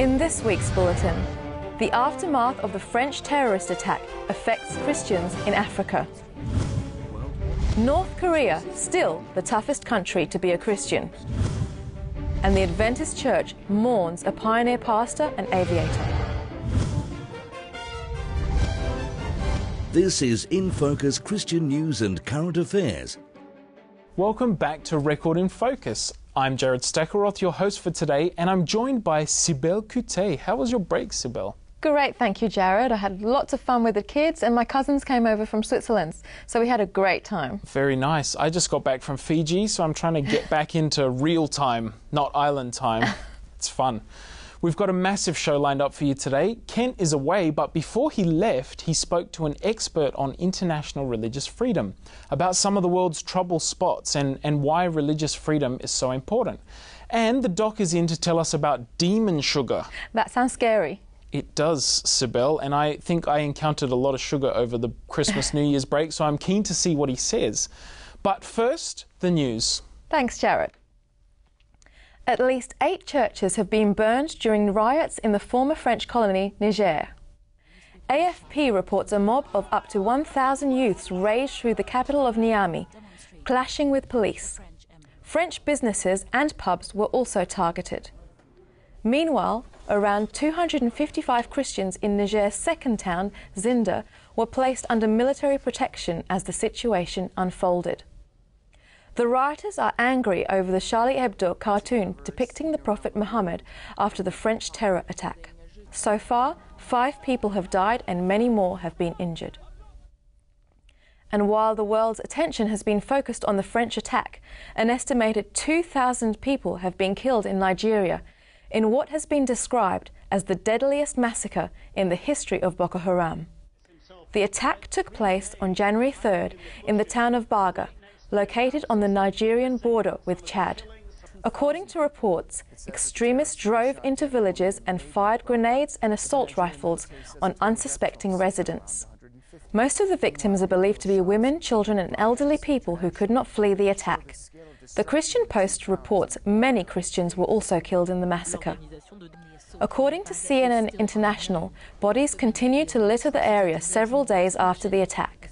In this week's bulletin, the aftermath of the French terrorist attack affects Christians in Africa. North Korea, still the toughest country to be a Christian. And the Adventist Church mourns a pioneer pastor and aviator. This is InFocus Christian News and Current Affairs. Welcome back to Record in Focus. I'm Jared Stackelroth, your host for today, and I'm joined by Sibel Coutet. How was your break, Sibel? Great, thank you, Jared. I had lots of fun with the kids, and my cousins came over from Switzerland, so we had a great time. Very nice. I just got back from Fiji, so I'm trying to get back into real time, not island time. It's fun. We've got a massive show lined up for you today. Kent is away, but before he left, he spoke to an expert on international religious freedom about some of the world's trouble spots and why religious freedom is so important. And the doc is in to tell us about demon sugar. That sounds scary. It does, Sibel, and I think I encountered a lot of sugar over the Christmas New Year's break, so I'm keen to see what he says. But first, the news. Thanks, Jared. At least 8 churches have been burned during riots in the former French colony, Niger. AFP reports a mob of up to 1,000 youths raged through the capital of Niamey, clashing with police. French businesses and pubs were also targeted. Meanwhile, around 255 Christians in Niger's second town, Zinda, were placed under military protection as the situation unfolded. The rioters are angry over the Charlie Hebdo cartoon depicting the Prophet Muhammad after the French terror attack. So far, 5 people have died and many more have been injured. And while the world's attention has been focused on the French attack, an estimated 2,000 people have been killed in Nigeria in what has been described as the deadliest massacre in the history of Boko Haram. The attack took place on January 3rd in the town of Baga, located on the Nigerian border with Chad. According to reports, extremists drove into villages and fired grenades and assault rifles on unsuspecting residents. Most of the victims are believed to be women, children, and elderly people who could not flee the attack. The Christian Post reports many Christians were also killed in the massacre. According to CNN International, bodies continued to litter the area several days after the attack.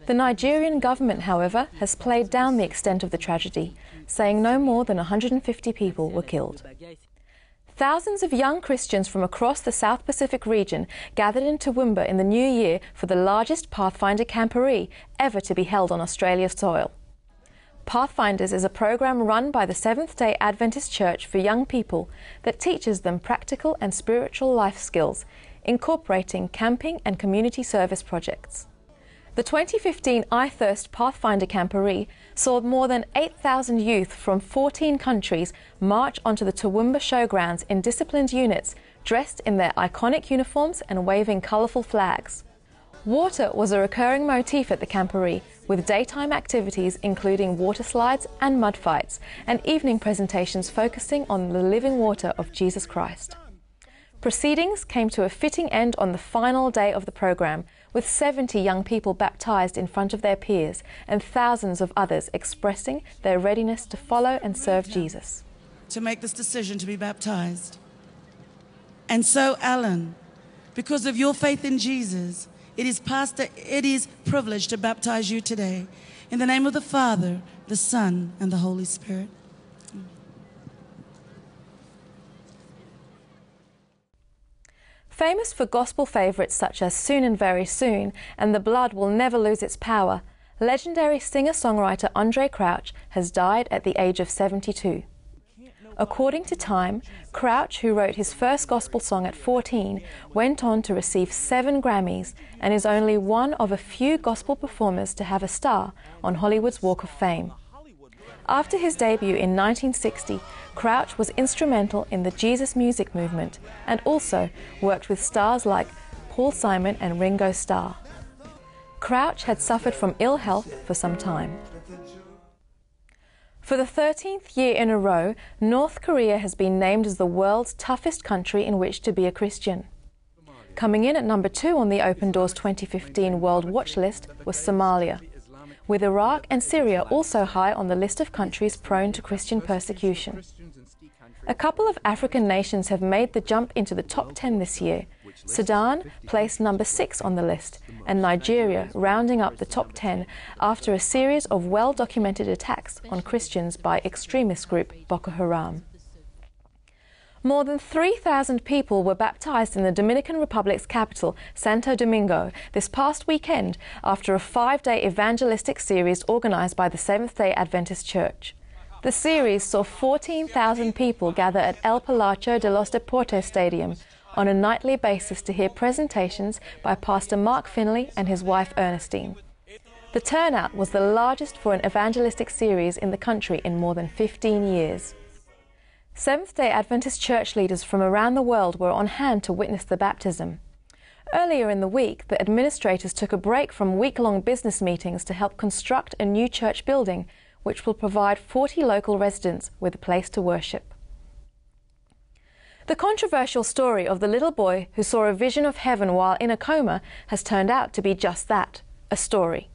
The Nigerian government, however, has played down the extent of the tragedy, saying no more than 150 people were killed. Thousands of young Christians from across the South Pacific region gathered in Toowoomba in the new year for the largest Pathfinder camporee ever to be held on Australia's soil. Pathfinders is a program run by the Seventh-day Adventist Church for young people that teaches them practical and spiritual life skills, incorporating camping and community service projects. The 2015 I Thirst Pathfinder camporee saw more than 8,000 youth from 14 countries march onto the Toowoomba showgrounds in disciplined units, dressed in their iconic uniforms and waving colourful flags. Water was a recurring motif at the camporee, with daytime activities including water slides and mud fights, and evening presentations focusing on the living water of Jesus Christ. Proceedings came to a fitting end on the final day of the program, with 70 young people baptized in front of their peers and thousands of others expressing their readiness to follow and serve Jesus. To make this decision to be baptized. And so, Alan, because of your faith in Jesus, it is privilege to baptize you today. In the name of the Father, the Son, and the Holy Spirit. Famous for gospel favourites such as Soon and Very Soon and The Blood Will Never Lose Its Power, legendary singer-songwriter Andraé Crouch has died at the age of 72. According to Time, Crouch, who wrote his first gospel song at 14, went on to receive 7 Grammys and is only one of a few gospel performers to have a star on Hollywood's Walk of Fame. After his debut in 1960, Crouch was instrumental in the Jesus music movement and also worked with stars like Paul Simon and Ringo Starr. Crouch had suffered from ill health for some time. For the 13th year in a row, North Korea has been named as the world's toughest country in which to be a Christian. Coming in at number 2 on the Open Doors 2015 World Watch list was Somalia, with Iraq and Syria also high on the list of countries prone to Christian persecution. A couple of African nations have made the jump into the top 10 this year. Sudan placed number 6 on the list, and Nigeria rounding up the top 10 after a series of well-documented attacks on Christians by extremist group Boko Haram. More than 3,000 people were baptized in the Dominican Republic's capital, Santo Domingo, this past weekend after a 5-day evangelistic series organized by the Seventh-day Adventist Church. The series saw 14,000 people gather at El Palacio de los Deportes Stadium on a nightly basis to hear presentations by Pastor Mark Finley and his wife Ernestine. The turnout was the largest for an evangelistic series in the country in more than 15 years. Seventh-day Adventist church leaders from around the world were on hand to witness the baptism. Earlier in the week, the administrators took a break from week-long business meetings to help construct a new church building, which will provide 40 local residents with a place to worship. The controversial story of the little boy who saw a vision of heaven while in a coma has turned out to be just that, a story.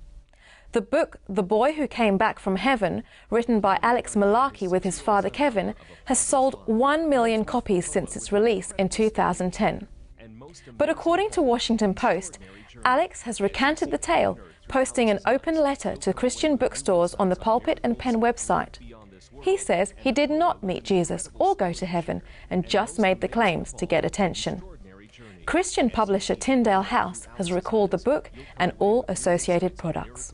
The book, The Boy Who Came Back from Heaven, written by Alex Malarkey with his father Kevin, has sold 1 million copies since its release in 2010. But according to Washington Post, Alex has recanted the tale, posting an open letter to Christian bookstores on the Pulpit and Pen website. He says he did not meet Jesus or go to heaven and just made the claims to get attention. Christian publisher Tyndale House has recalled the book and all associated products.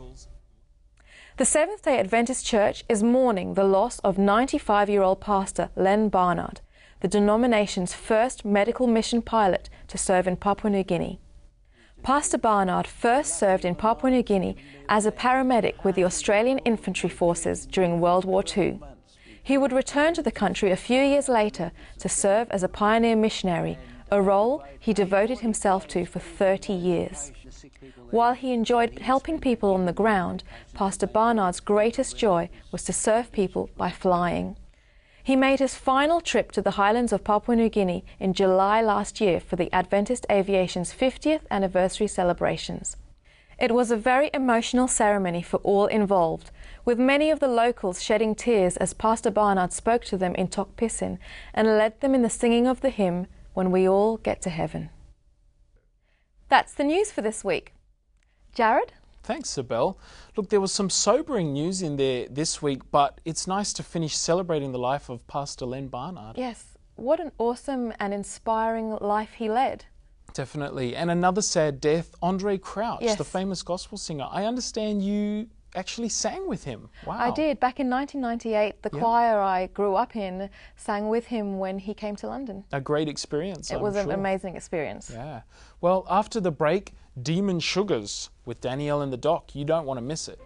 The Seventh-day Adventist Church is mourning the loss of 95-year-old pastor Len Barnard, the denomination's first medical mission pilot to serve in Papua New Guinea. Pastor Barnard first served in Papua New Guinea as a paramedic with the Australian Infantry Forces during World War II. He would return to the country a few years later to serve as a pioneer missionary, a role he devoted himself to for 30 years. While he enjoyed helping people on the ground, Pastor Barnard's greatest joy was to serve people by flying. He made his final trip to the highlands of Papua New Guinea in July last year for the Adventist Aviation's 50th anniversary celebrations. It was a very emotional ceremony for all involved, with many of the locals shedding tears as Pastor Barnard spoke to them in Tok Pisin and led them in the singing of the hymn, When We All Get to Heaven. That's the news for this week. Jared? Thanks, Sibel. Look, there was some sobering news in there this week, but it's nice to finish celebrating the life of Pastor Len Barnard. Yes, what an awesome and inspiring life he led. Definitely. And another sad death, Andre Crouch, yes, the famous gospel singer. I understand you actually sang with him. Wow. I did. Back in 1998, the choir I grew up in sang with him when he came to London. A great experience, It was an amazing experience. Yeah. Well, after the break, Demon Sugars with Danielle and the Doc. You don't want to miss it.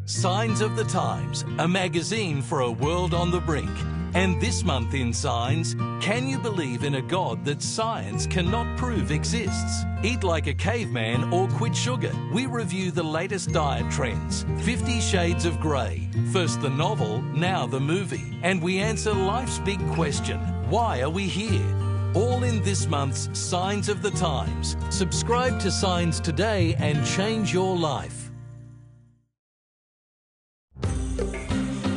Signs of the Times, a magazine for a world on the brink. And this month in Signs, can you believe in a God that science cannot prove exists? Eat like a caveman or quit sugar. We review the latest diet trends, 50 Shades of Grey. First the novel, now the movie. And we answer life's big question, why are we here? All in this month's Signs of the Times. Subscribe to Signs today and change your life.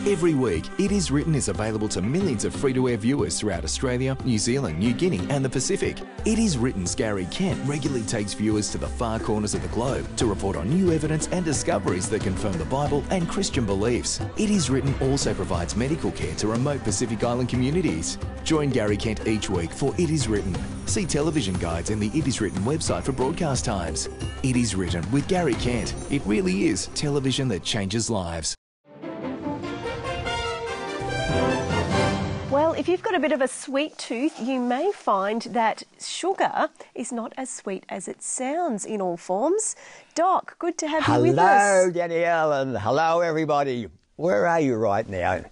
Every week, It Is Written is available to millions of free-to-air viewers throughout Australia, New Zealand, New Guinea and the Pacific. It Is Written's Gary Kent regularly takes viewers to the far corners of the globe to report on new evidence and discoveries that confirm the Bible and Christian beliefs. It Is Written also provides medical care to remote Pacific Island communities. Join Gary Kent each week for It Is Written. See television guides in the It Is Written website for broadcast times. It Is Written with Gary Kent. It really is television that changes lives. Well, if you've got a bit of a sweet tooth, you may find that sugar is not as sweet as it sounds in all forms. Doc, good to have you with us. Hello, Danielle, and hello, everybody. Where are you right now?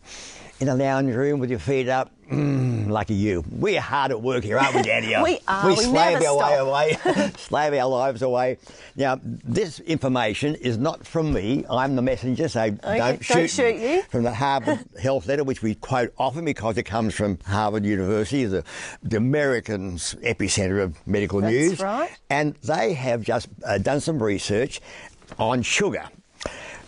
In a lounge room with your feet up? Lucky you. We're hard at work here, aren't we, Danielle? We are. We slave never our stop. way away, slave our lives away. Now, this information is not from me. I'm the messenger, so don't shoot you. From the Harvard Health Letter, which we quote often because it comes from Harvard University, the Americans' epicenter of medical news. That's right. And they have just done some research on sugar.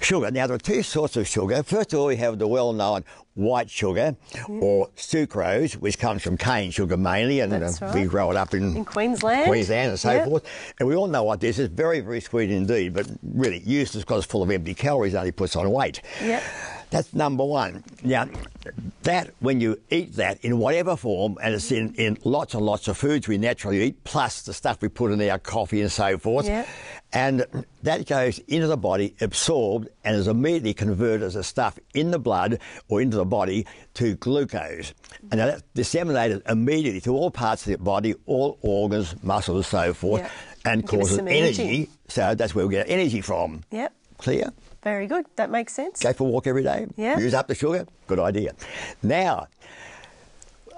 Sugar. Now, there are two sorts of sugar. First of all, we have the well-known white sugar, or sucrose, which comes from cane sugar mainly, and we grow it up in Queensland and so forth. And we all know what this is. Very, very sweet indeed, but really useless because it's full of empty calories, only puts on weight. Yep. That's number one. Now, that, when you eat that in whatever form, and it's in lots and lots of foods we naturally eat, plus the stuff we put in our coffee and so forth, and that goes into the body, absorbed, and is immediately converted as a stuff in the blood or into the body to glucose. And that's disseminated immediately to all parts of the body, all organs, muscles, and so forth, and causes energy. So that's where we get energy from. Yep. Clear? Very good. That makes sense. Go for a walk every day. Yeah. Use up the sugar. Good idea. Now,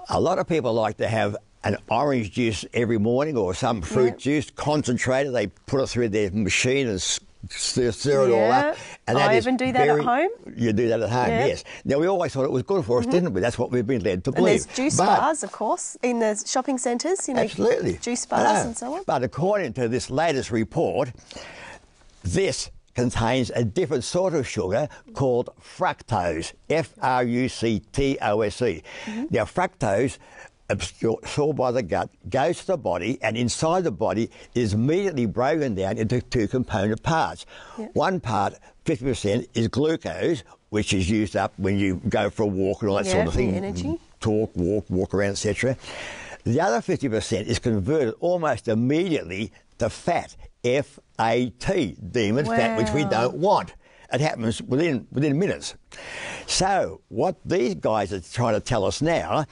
a lot of people like to have an orange juice every morning or some fruit juice concentrated. They put it through their machine and stir it all up. And I even do that at home. You do that at home, yes. Now, we always thought it was good for us, didn't we? That's what we've been led to believe. And there's juice bars, of course, in the shopping centres. You know, absolutely. Juice bars and so on. But according to this latest report, this contains a different sort of sugar called fructose, F-R-U-C-T-O-S-E. Now, fructose, absorbed by the gut, goes to the body, and inside the body is immediately broken down into two component parts. One part, 50%, is glucose, which is used up when you go for a walk and all that sort of thing. Energy. Talk, walk around, etc. The other 50% is converted almost immediately to fat, F-A-T, demon fat, which we don't want. It happens within minutes. So what these guys are trying to tell us now,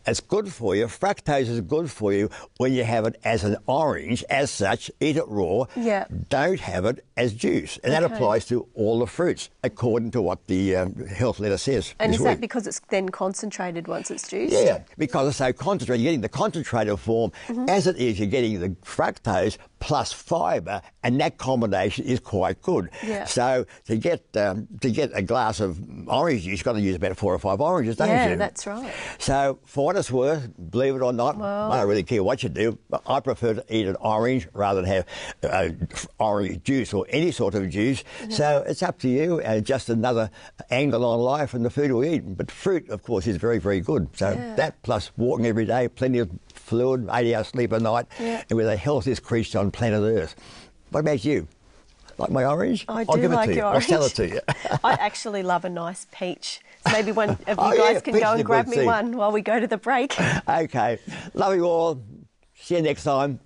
it's good for you. Fructose is good for you when you have it as an orange, as such. Eat it raw. Yeah. Don't have it as juice. And that applies to all the fruits, according to what the health letter says. And is that because it's then concentrated once it's juiced? Yeah, because it's so concentrated. You're getting the concentrated form. As it is, you're getting the fructose plus fibre, and that combination is quite good. Yeah. So to get a glass of orange juice, you've got to use about 4 or 5 oranges, don't you? Yeah, that's right. So for what it's worth, believe it or not, I don't really care what you do, but I prefer to eat an orange rather than have orange juice or any sort of juice. So it's up to you, and just another angle on life and the food we eat. But fruit, of course, is very, very good. So that plus walking every day, plenty of fluid, 8 hours sleep a night, and we're the healthiest creature on planet Earth. What about you? Like my orange? I I'll do give it like to you. your I'll orange. sell it to you. I actually love a nice peach. So maybe one of you guys can go and grab me one while we go to the break. Okay. Love you all. See you next time.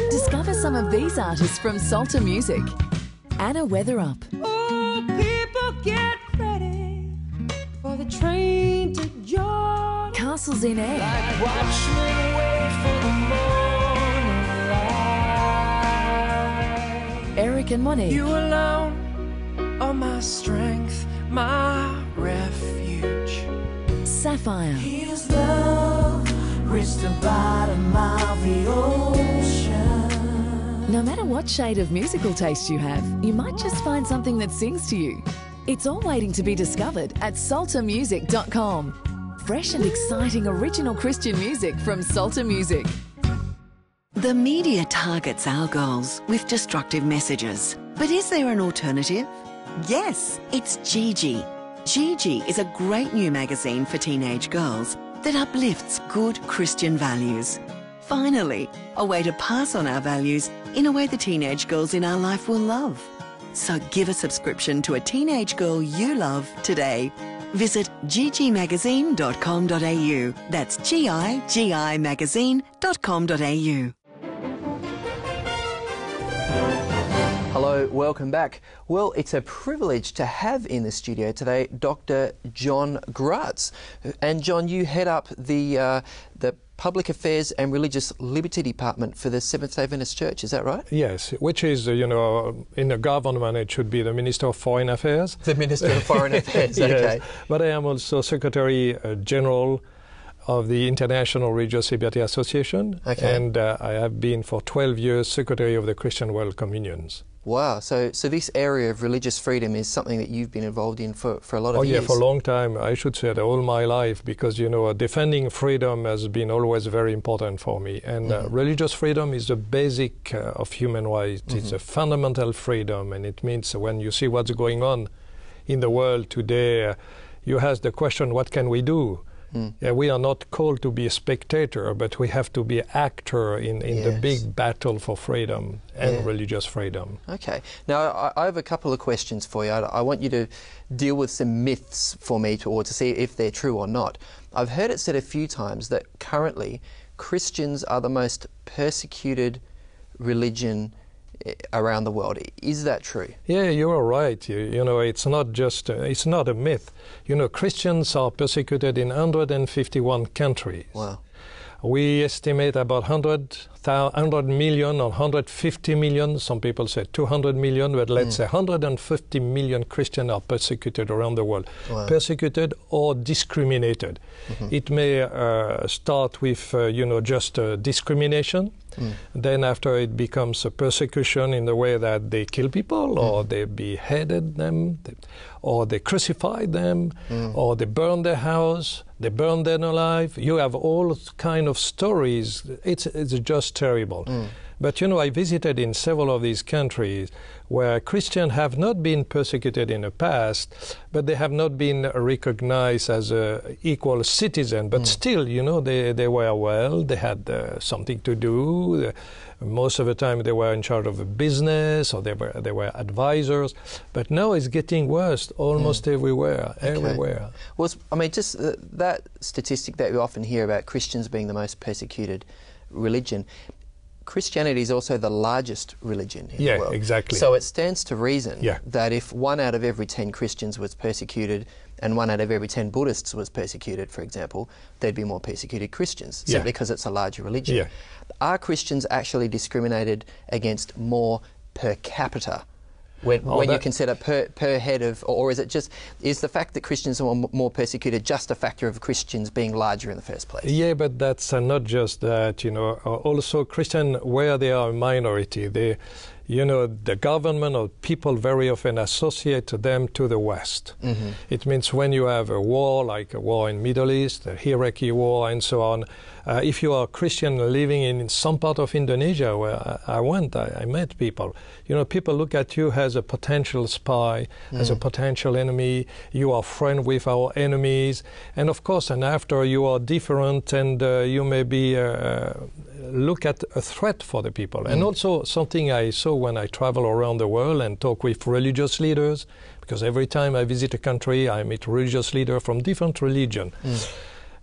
Discover some of these artists from Salter Music. Anna Weatherup. Oh, people get ready for the train to Jordan. Castles in Air. Like watchmen wait for the morning light. Eric and Monique. You alone are my strength, my refuge. Sapphire. His love reached the bottom of the ocean. No matter what shade of musical taste you have, you might just find something that sings to you. It's all waiting to be discovered at saltermusic.com. Fresh and exciting original Christian music from Salter Music. The media targets our girls with destructive messages. But is there an alternative? Yes, it's Gigi. Gigi is a great new magazine for teenage girls that uplifts good Christian values. Finally, a way to pass on our values in a way the teenage girls in our life will love. So give a subscription to a teenage girl you love today. Visit gigimagazine.com.au. That's gigimagazine.com.au. Hello, welcome back. Well, it's a privilege to have in the studio today Dr. John Gratz. And John, you head up the Public Affairs and Religious Liberty Department for the Seventh-day Adventist Church, is that right? Yes, which is, in the government it should be the Minister of Foreign Affairs. The Minister of Foreign Affairs, yes. Okay. But I am also Secretary General of the International Religious Liberty Association, and I have been for 12 years Secretary of the Christian World Communions. Wow. So this area of religious freedom is something that you've been involved in for a lot of years. Oh, yeah, for a long time. I should say that all my life, because, you know, defending freedom has been always very important for me. And religious freedom is the basic of human rights. It's a fundamental freedom, and it means when you see what's going on in the world today, you ask the question, what can we do? Yeah, we are not called to be a spectator, but we have to be an actor in the big battle for freedom and religious freedom. Okay. Now, I have a couple of questions for you. I want you to deal with some myths for me to see if they're true or not. I've heard it said a few times that currently Christians are the most persecuted religion around the world. Is that true? Yeah, you are right. You know, it's not just, it's not a myth. You know, Christians are persecuted in 151 countries. Wow. We estimate about 100 million or 150 million, some people say 200 million, but let's say 150 million Christians are persecuted around the world. Wow. Persecuted or discriminated. It may start with, you know, just discrimination. Then after it becomes a persecution in the way that they kill people, or they beheaded them, or they crucified them, or they burned their house, they burned them alive. You have all kind of stories. It's just terrible. But, you know, I visited in several of these countries where Christians have not been persecuted in the past, but they have not been recognized as an equal citizen. But still, you know, they were well, they had something to do. Most of the time they were in charge of a business, or they were advisors. But now it's getting worse almost everywhere. Well, I mean, just that statistic that we often hear about Christians being the most persecuted religion, Christianity is also the largest religion in the world. Yeah, exactly. So it stands to reason that if 1 out of every 10 Christians was persecuted and 1 out of every 10 Buddhists was persecuted, for example, there'd be more persecuted Christians, simply because it's a larger religion. Are Christians actually discriminated against more per capita when you consider per head of, or is it just, is the fact that Christians are more persecuted just a factor of Christians being larger in the first place? Yeah, but that's not just that, you know. Also, Christians, where they are a minority, you know, the government or people very often associate them to the West. It means when you have a war, like a war in Middle East, a Iraqi war, and so on, if you are a Christian living in some part of Indonesia where I met people, you know, people look at you as a potential spy, as a potential enemy. You are friend with our enemies. And of course, and after you are different, and you may be look at a threat for the people. And also something I saw when I travel around the world and talk with religious leaders, because every time I visit a country, I meet religious leaders from different religions.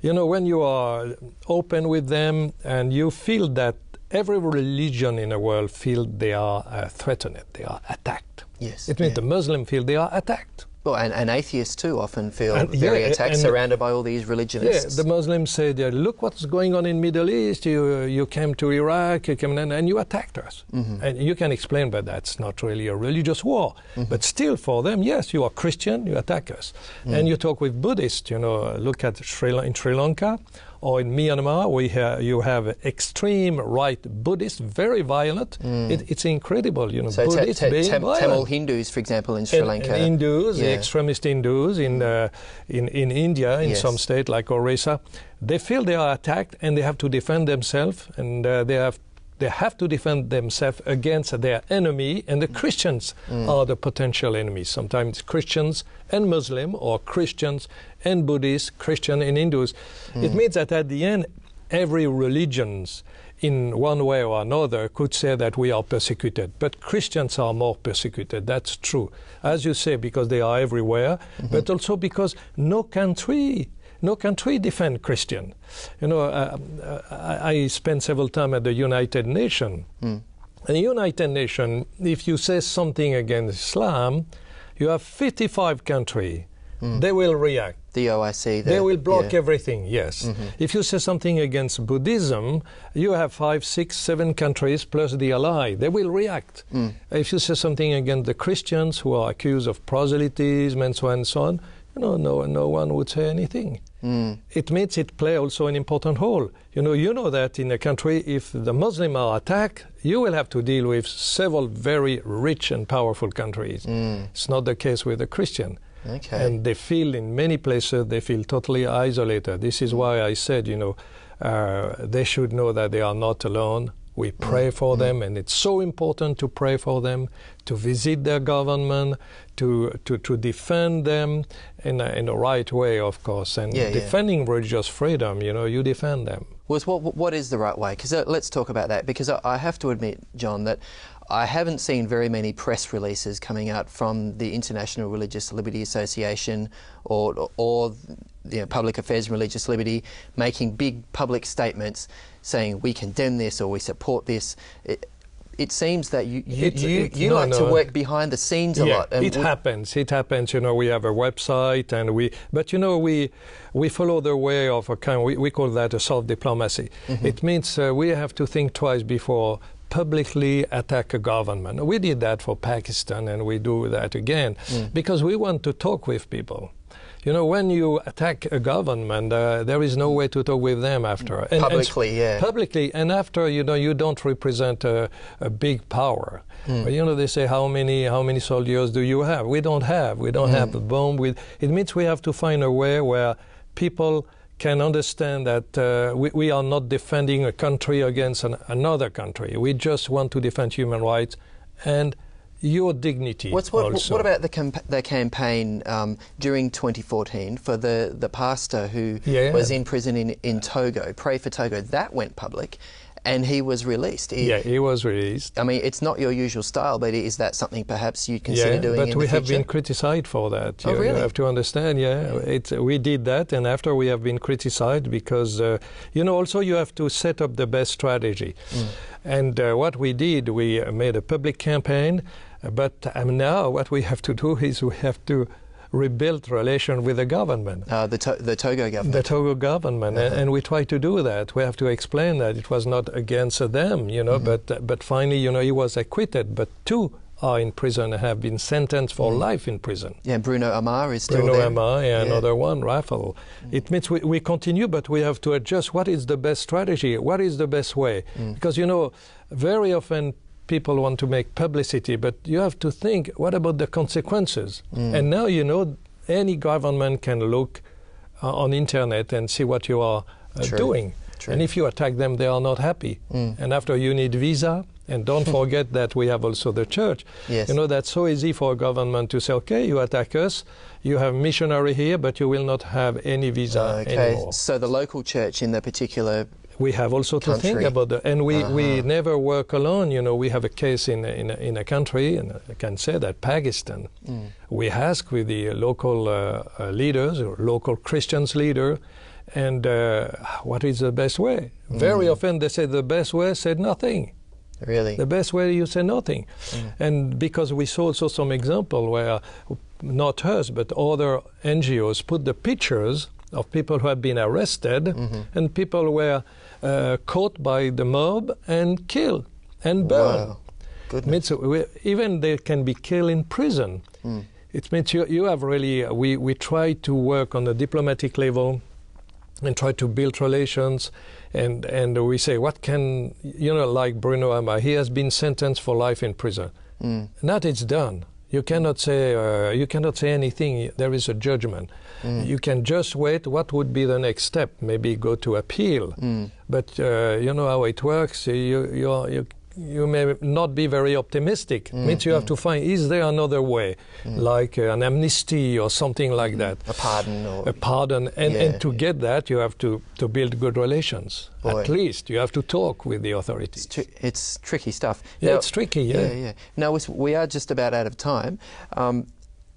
You know, when you are open with them and you feel that every religion in the world feel they are threatened, they are attacked. Yes. It means the Muslim feel they are attacked. Well, and atheists too often feel very attacked, surrounded by all these religionists. Yeah, the Muslims say, look what's going on in Middle East, you came to Iraq, you came in, and you attacked us. And you can explain, but that's not really a religious war. But still for them, yes, you are Christian, you attack us. And you talk with Buddhists, you know, look at in Sri Lanka, or in Myanmar, you have extreme right Buddhists, very violent. It's incredible, you know. So Buddhists being violent. Tamil Hindus, for example, in Sri Lanka. Hindus, the extremist Hindus in India, in some state like Orissa, they feel they are attacked and they have to defend themselves, and they have to defend themselves against their enemy, and the Christians are the potential enemies. Sometimes Christians and Muslim, or Christians and Buddhists, Christian and Hindus. It means that at the end, every religion in one way or another could say that we are persecuted. But Christians are more persecuted, that's true. As you say, because they are everywhere, but also because no country defend Christian. You know, I spent several time at the United Nations. And the United Nations, if you say something against Islam, you have 55 countries. They will react. The OIC. They will block everything, yes. If you say something against Buddhism, you have 5, 6, 7 countries plus the ally. They will react. If you say something against the Christians who are accused of proselytism and so on, no one would say anything. It means it plays also an important role. You know that in a country, if the Muslims are attacked, you will have to deal with several very rich and powerful countries. It's not the case with the Christian. Okay. And they feel in many places, they feel totally isolated. This is why I said, they should know that they are not alone. We pray for them, and it's so important to pray for them, to visit their government, to defend them in the right way, of course. And defending religious freedom, you defend them. Well, what is the right way? Because let's talk about that. Because I have to admit, John, that I haven't seen very many press releases coming out from the International Religious Liberty Association or Public Affairs and Religious Liberty making big public statements saying we condemn this or we support this. It seems that you like to work behind the scenes a lot. And it happens. We have a website, and we follow the way of a kind. We call that a soft diplomacy. It means we have to think twice before publicly attack a government. We did that for Pakistan, and we do that again because we want to talk with people. When you attack a government, there is no way to talk with them after. Publicly, and after, you don't represent a big power. They say, how many soldiers do you have? We don't have a bomb. It means we have to find a way where people can understand that we are not defending a country against another country. We just want to defend human rights and your dignity. What about the campaign during 2014 for the pastor who was in prison in Togo, Pray for Togo? That went public, and he was released. He was released. I mean, it's not your usual style, but is that something perhaps you'd consider doing in the future? But we have been criticized for that. Oh, really? You have to understand, we did that, and after we have been criticized because, also you have to set up the best strategy. And what we did, we made a public campaign, but now what we have to do is we have to rebuild relation with the government. The Togo government. The Togo government, and we try to do that. We have to explain that it was not against them, but finally, he was acquitted, but two are in prison and have been sentenced for life in prison. Yeah, Bruno Amar is still there. Bruno Amar, another one, Rafael. It means we continue, but we have to adjust what is the best strategy, what is the best way. Because, very often people want to make publicity, but you have to think, what about the consequences? And now, any government can look on internet and see what you are doing. And if you attack them, they are not happy. And after, you need visa. And don't forget that we have also the church. Yes. That's so easy for a government to say, okay, you attack us, you have missionary here, but you will not have any visa anymore. So the local church in the particular we have also to think about that. And we never work alone. We have a case in a country, and I can say that Pakistan. We ask with the local leaders, or local Christians leader, and what is the best way? Very often they say the best way said nothing. Really? The best way you say nothing. And because we saw also some example where not us but other NGOs put the pictures of people who have been arrested and people were caught by the mob and killed and burned. Wow. Goodness. Even they can be killed in prison. It means you have really, we try to work on the diplomatic level and try to build relations, and we say, what can, like Bruno Amar, he has been sentenced for life in prison. Now it's done. You cannot say anything. There is a judgment. You can just wait. What would be the next step? Maybe go to appeal. But you know how it works. You may not be very optimistic. Means you have to find, is there another way, like an amnesty or something like that? A pardon. A pardon. And to get that, you have to build good relations. Boy. At least you have to talk with the authorities. It's tricky stuff. Yeah, it's tricky, yeah. Now, we are just about out of time.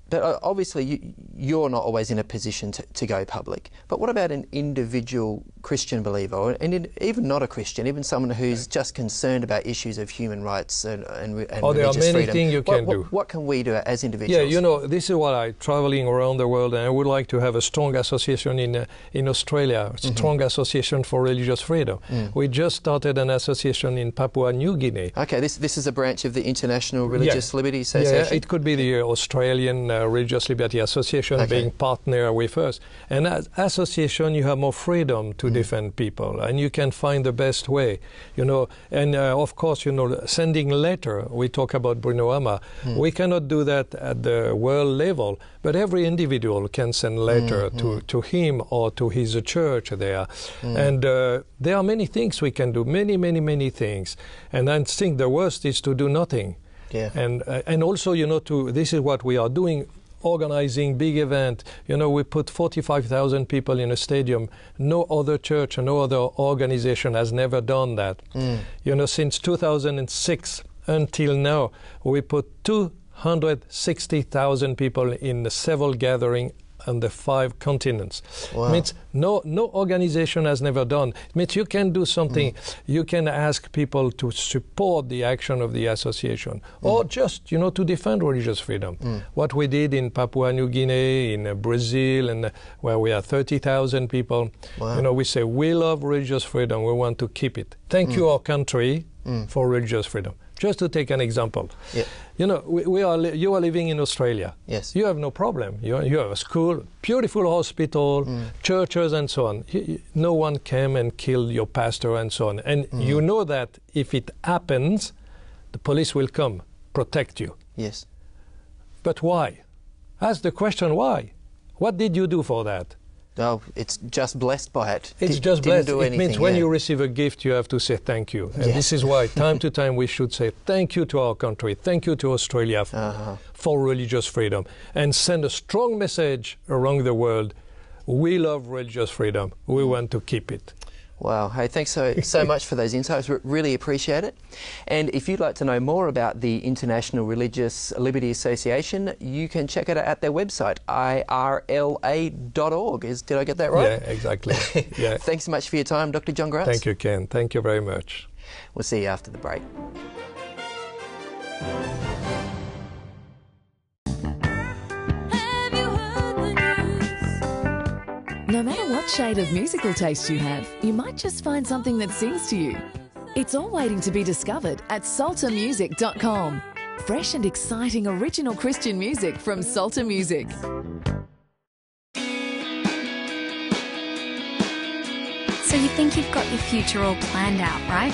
But obviously, you're not always in a position to go public. But what about an individual Christian believer, and even not a Christian, even someone who's just concerned about issues of human rights and religious freedom? There are many things you can do. What can we do as individuals? Yeah, this is what I'm traveling around the world, and I would like to have a strong association in Australia, a strong association for religious freedom. We just started an association in Papua New Guinea. Okay, this is a branch of the International Religious Liberty Association? Yeah, it could be the Australian Religious Liberty Association being partner with us. And as association, you have more freedom to defend people, and you can find the best way, you know. And of course, you know, sending letter. We talk about Bruno Hama. We cannot do that at the world level, but every individual can send letter to him or to his church there. And there are many things we can do, many things. And I think the worst is to do nothing. Yeah. And also, you know, this is what we are doing, organizing big event. You know, we put 45,000 people in a stadium. No other church, no other organization has never done that. You know, since 2006 until now, we put 260,000 people in several gatherings on the 5 continents. Wow. It means no organization has never done. It means you can do something. You can ask people to support the action of the association, or just, you know, to defend religious freedom. What we did in Papua New Guinea, in Brazil, and where we have 30,000 people. Wow. You know, we say we love religious freedom. We want to keep it. Thank you, our country, for religious freedom. Just to take an example, you know, you are living in Australia. Yes. You have no problem. You have a school, beautiful hospital, churches, and so on. No one came and killed your pastor and so on. And you know that if it happens, the police will come, protect you. Yes. But why? Ask the question, why? What did you do for that? Oh, it's just blessed by it. It's just blessed. Do it anything, means when you receive a gift, you have to say thank you. And this is why, time to time, we should say thank you to our country, thank you to Australia for religious freedom, and send a strong message around the world. We love religious freedom. We want to keep it. Wow. Hey, thanks so much for those insights. Really appreciate it. And if you'd like to know more about the International Religious Liberty Association, you can check it out at their website, irla.org. Did I get that right? Yeah, exactly. Yeah. Thanks so much for your time, Dr. John Gratz. Thank you, Ken. Thank you very much. We'll see you after the break. No matter what shade of musical taste you have, you might just find something that sings to you. It's all waiting to be discovered at saltermusic.com. Fresh and exciting original Christian music from Salter Music. So you think you've got your future all planned out, right?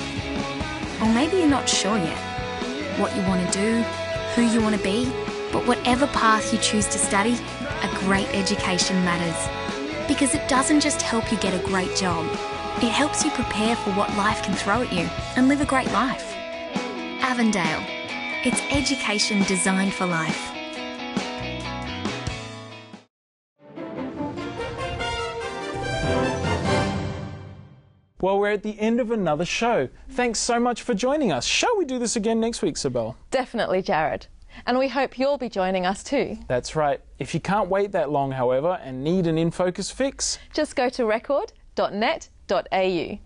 Or maybe you're not sure yet what you want to do, who you want to be, but whatever path you choose to study, a great education matters. Because it doesn't just help you get a great job, it helps you prepare for what life can throw at you and live a great life. Avondale. It's education designed for life. Well, we're at the end of another show. Thanks so much for joining us. Shall we do this again next week, Sibel? Definitely, Jared. And we hope you'll be joining us too. That's right. If you can't wait that long, however, and need an InFocus fix, just go to record.net.au.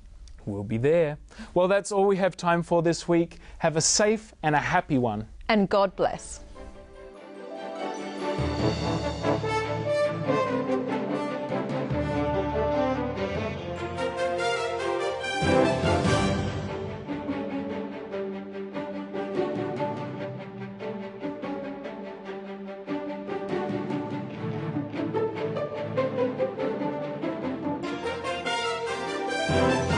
We'll be there. Well, that's all we have time for this week. Have a safe and a happy one. And God bless. Thank you.